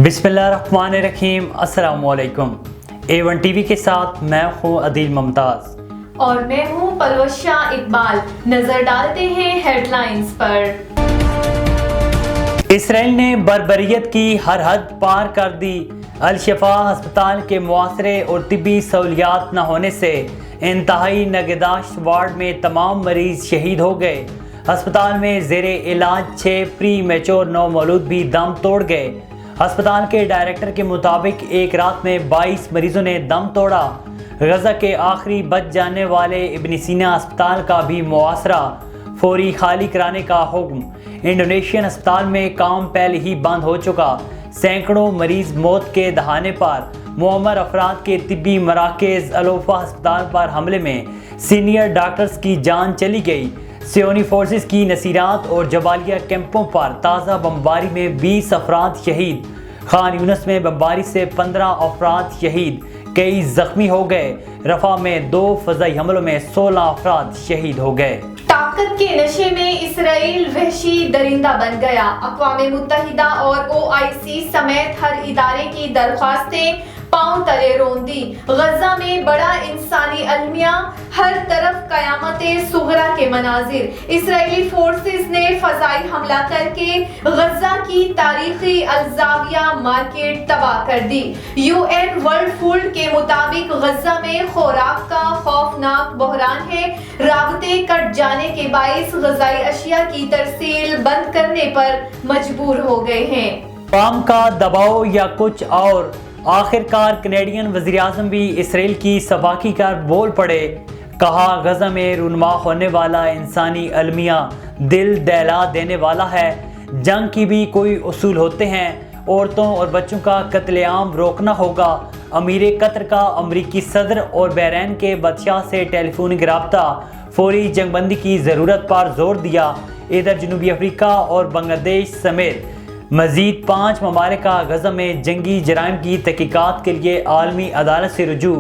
बिस्मिल्लाहिर्रहमानिर्रहीम। अस्सलाम वालेकुम। A1 टीवी के साथ मैं हूँ अदील मुमताज और मैं हूँ पलवशा इकबाल। नजर डालते हैं हेडलाइंस पर। इसराइल ने बर्बरियत की हर हद पार कर दी। अल-शिफा अस्पताल के मुआसरे और तिब्बी सहूलियात न होने से इंतहाई नगहदाश्त वार्ड में तमाम मरीज शहीद हो गए। अस्पताल में ज़ेरे इलाज 6 प्री मैच्योर नौमौलूद भी दम तोड़ गए। अस्पताल के डायरेक्टर के मुताबिक एक रात में 22 मरीजों ने दम तोड़ा। गजा के आखिरी बच जाने वाले इब्न सीना अस्पताल का भी मुआसरा फौरी खाली कराने का हुक्म। इंडोनेशियन अस्पताल में काम पहले ही बंद हो चुका। सैकड़ों मरीज मौत के दहाने पर। मुअम्मर अफराद के तिब्बी मराकज़ अलोफा अस्पताल पर हमले में सीनियर डॉक्टर्स की जान चली गई। सियोनी फोर्सेस की नसीरात और जबालिया कैंपों पर ताज़ा बमबारी में 20 अफराद शहीद। खान यूनस में बमबारी से 15 अफराद शहीद, कई जख्मी हो गए। रफा में 2 फ़ज़ाई हमलों में 16 अफराद शहीद हो गए। ताकत के नशे में इसराइल वहशी दरिंदा बन गया। अक़वाम मुत्तहिदा और OIC समेत हर इदारे की दरख्वास्तें पांव तले रोंदी। गजा में बड़ा इंसानी अलमिया, हर तरफ कयामते सुगरा के मनाजिर। इसराइली फोर्सेस ने फजाई हमला करके गजा की तारीखी अल-जाविया मार्केट तबाह कर दी। UN वर्ल्ड फूड के मुताबिक गजा में खुराक का खौफनाक बहरान है। राबते कट जाने के बाइस गजाई अशिया की तरसील बंद करने पर मजबूर हो गए हैं। काम का दबाव या कुछ और। आखिरकार कनेडियन वज़ीर-ए-आज़म भी इसराइल की सफाकी कर बोल पड़े। कहा, गजा में रूनुमा होने वाला इंसानी अलमिया दिल दहला देने वाला है। जंग की भी कोई उसूल होते हैं। औरतों और बच्चों का कत्लेआम रोकना होगा। अमीर कतर का अमरीकी सदर और बहरीन के बादशाह से टेलीफोनिक रब्ता, फौरी जंगबंदी की ज़रूरत पर जोर दिया। इधर जनूबी अफ्रीका और बांग्लादेश समेत मज़ीद 5 ममालिक का गजा में जंगी जराइम की तहकीकात के लिए आलमी अदालत से रुजू।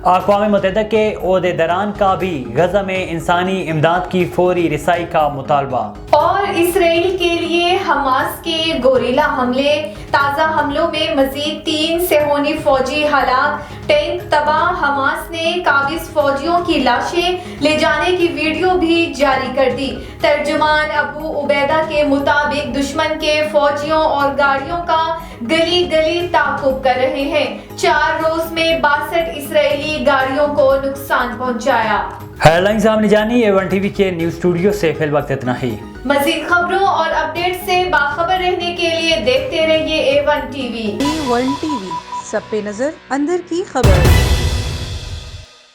अक़वाम मुत्तहिदा के ओहदेदारान का भी गजा में इंसानी इमदाद की फौरी रिसाई का मुतालबा। और इसराइल के लिए हमास के गोरिल्ला हमले। ताज़ा हमलों में मजीद 3 सेहोनी फौजी हलाक, टैंक तबाह। हमास ने काबिज फौजियों की लाशें ले जाने की वीडियो भी जारी कर दी। तर्जुमान अबू उबैदा के मुताबिक दुश्मन के फौजियों और गाड़ियों का गली गली ताक़ुब कर रहे हैं। 4 रोज में 62 इसराइली गाड़ियों को नुकसान पहुंचाया। हेडलाइंस आपने जानी। A1 टीवी के न्यूज़ स्टूडियो से फिल वक्त इतना ही। मज़ीद खबरों और अपडेट से बाखबर रहने के लिए देखते रहिए A1 टीवी। A1 टीवी, सब पे नजर, अंदर की खबर।